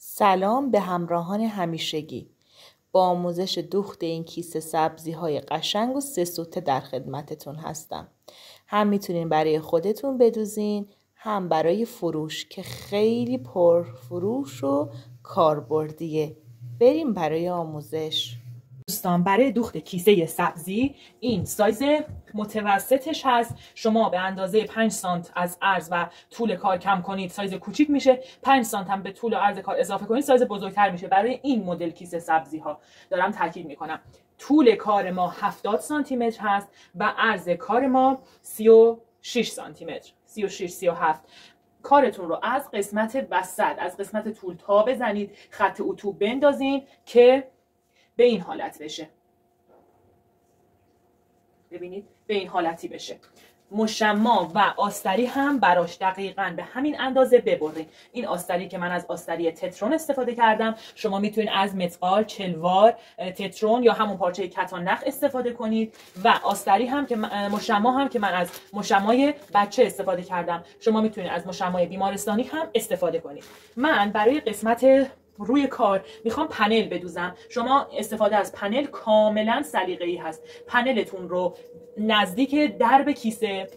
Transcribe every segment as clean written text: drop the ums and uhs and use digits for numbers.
سلام به همراهان همیشگی. با آموزش دوخت این کیسه سبزی های قشنگ و 3 سوته در خدمتتون هستم. هم میتونین برای خودتون بدوزین، هم برای فروش که خیلی پر فروش و کاربردیه. بریم برای آموزش. دوستان، برای دوخت کیسه سبزی این سایز متوسطش هست. شما به اندازه 5 سانت از عرض و طول کار کم کنید، سایز کوچیک میشه. 5 سانت هم به طول و عرض کار اضافه کنید، سایز بزرگتر میشه. برای این مدل کیسه سبزی ها دارم تاکید میکنم. طول کار ما 70 سانتی متر هست و عرض کار ما 36 سانتی متر، 36 37. کارتون رو از قسمت وسط، از قسمت طول تا بزنید، خط اتو بندازین که به این حالت بشه. ببینید به این حالتی بشه. مشما و آستری هم براش دقیقاً به همین اندازه ببرین. این آستری که من از آستری تترون استفاده کردم، شما میتونید از متقال، چلوار، تترون یا همون پارچه کتان نخ استفاده کنید. و آستری هم که مشما هم که من از مشمای بچه استفاده کردم، شما میتونید از مشمای بیمارستانی هم استفاده کنید. من برای قسمت روی کار میخوام پنل بدوزم. شما استفاده از پنل کاملا سلیقه‌ای هست. پنلتون رو نزدیک درب کیسه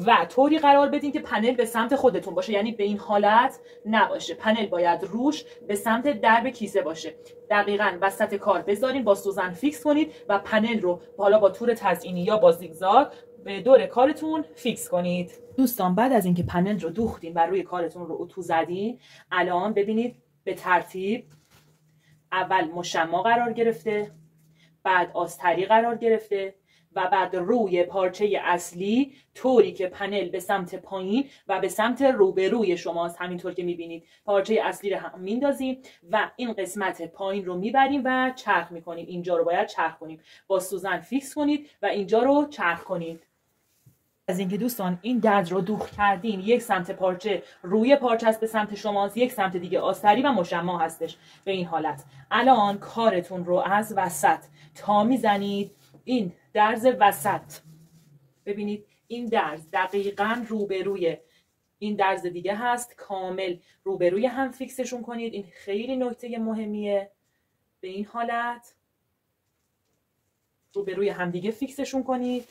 و طوری قرار بدین که پنل به سمت خودتون باشه، یعنی به این حالت نباشه. پنل باید روش به سمت درب کیسه باشه. دقیقاً وسط کار بذارین، با سوزن فیکس کنید و پنل رو حالا با تور تزئینی یا با زیگزاگ به دور کارتون فیکس کنید. دوستان، بعد از اینکه پنل رو دوختین و روی کارتون رو اتو زدین، الان ببینید به ترتیب اول مشما قرار گرفته، بعد آستری قرار گرفته و بعد روی پارچه اصلی، طوری که پنل به سمت پایین و به سمت روبروی شماست. همینطور که میبینید پارچه اصلی رو هم میندازیم و این قسمت پایین رو میبریم و چرخ میکنیم. اینجا رو باید چرخ کنیم، با سوزن فیکس کنید و اینجا رو چرخ کنید. از اینکه دوستان این درز رو دوخت کردین، یک سمت پارچه روی پارچه است به سمت شماست، یک سمت دیگه آستری و مشما هستش. به این حالت الان کارتون رو از وسط تا میزنید این درز وسط. ببینید این درز دقیقاً روبروی این درز دیگه هست، کامل روبروی هم فیکسشون کنید. این خیلی نکته مهمیه. به این حالت روبروی هم دیگه فیکسشون کنید.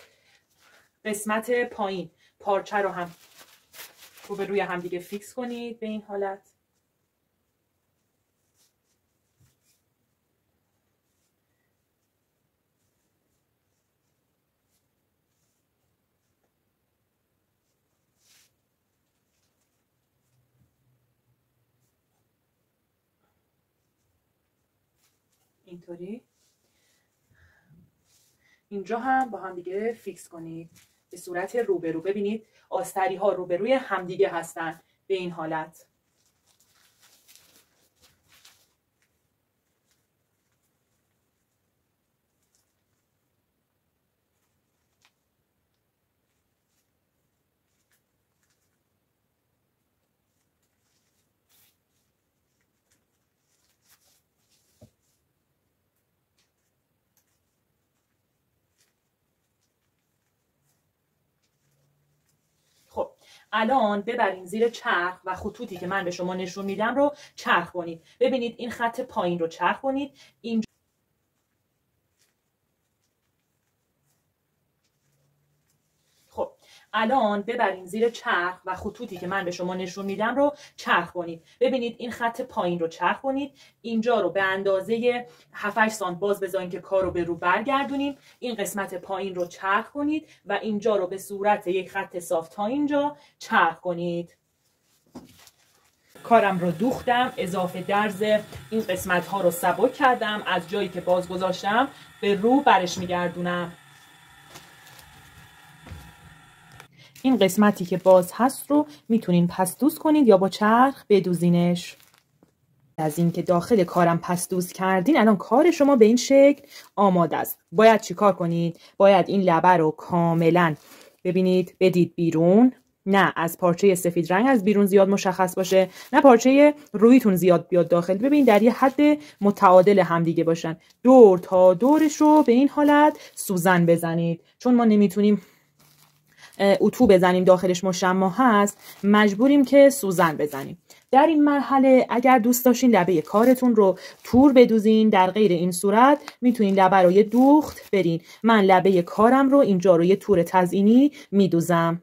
قسمت پایین پارچه رو هم روبروی هم دیگه فیکس کنید به این حالت. اینطوری اینجا هم با هم دیگه فیکس کنید به صورت روبرو. ببینید آستری ها روبروی همدیگه هستن به این حالت. الان ببرین زیر چرخ و خطوطی که من به شما نشون میدم رو چرخ کنید. ببینید این خط پایین رو چرخ کنید. اینجا الان ببرین زیر چرخ و خطوطی که من به شما نشون میدم رو چرخ کنید. ببینید این خط پایین رو چرخ کنید. اینجا رو به اندازه 7-8 سانت باز بذارین که کار رو به رو برگردونیم. این قسمت پایین رو چرخ کنید و اینجا رو به صورت یک خط صاف تا اینجا چرخ کنید. کارم رو دوختم، اضافه درز این قسمت ها رو سبک کردم، از جایی که باز گذاشتم به رو برش میگردونم. این قسمتی که باز هست رو میتونین پس دوز کنید یا با چرخ بدوزینش. از این که داخل کارم پس دوز کردین، الان کار شما به این شکل آماده است. باید چی کار کنید؟ باید این لبه رو کاملا ببینید بدید بیرون. نه از پارچه سفید رنگ از بیرون زیاد مشخص باشه، نه پارچه رویتون زیاد بیاد داخل. ببینید در یه حد متعادل همدیگه باشن. دور تا دورش رو به این حالت سوزن بزنید، چون ما نمیتونیم اتو بزنیم داخلش مشما هست، مجبوریم که سوزن بزنیم. در این مرحله اگر دوست داشتین لبه کارتون رو تور بدوزین، در غیر این صورت میتونین لبه رو یه دوخت برین. من لبه کارم رو اینجا رو یه تور تزیینی میدوزم.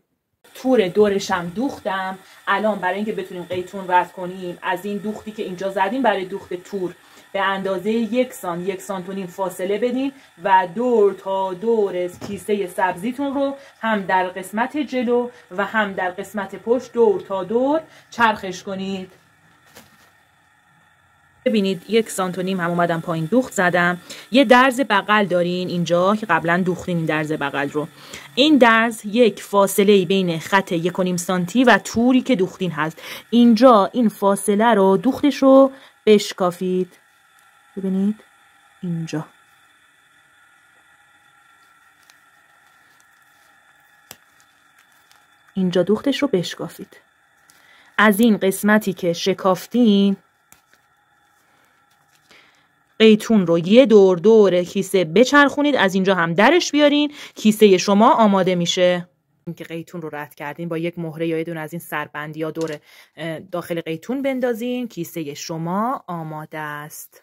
تور دورشم دوختم. الان برای اینکه بتونیم قیتون رد کنیم، از این دوختی که اینجا زدیم برای دوخت تور به اندازه 1 سانت و نیم فاصله بدین و دور تا دور کیسه سبزیتون رو هم در قسمت جلو و هم در قسمت پشت دور تا دور چرخش کنید. ببینید 1 سانت و نیم هم اومدم پایین دوخت زدم. یه درز بغل دارین اینجا که قبلا دوختین این درز بغل رو. این درز یک فاصله بین خط 1.5 سانتی و توری که دوختین هست. اینجا این فاصله رو دوختش رو بشکافید. ببینید اینجا دوختش رو بشکافید. از این قسمتی که شکافتین قیتون رو یه دور دور کیسه بچرخونید، از اینجا هم درش بیارین، کیسه شما آماده میشه. اینکه قیتون رو رد کردین با یک مهره یا یه دونه از این سربندی یا دور داخل قیتون بندازین، کیسه شما آماده است.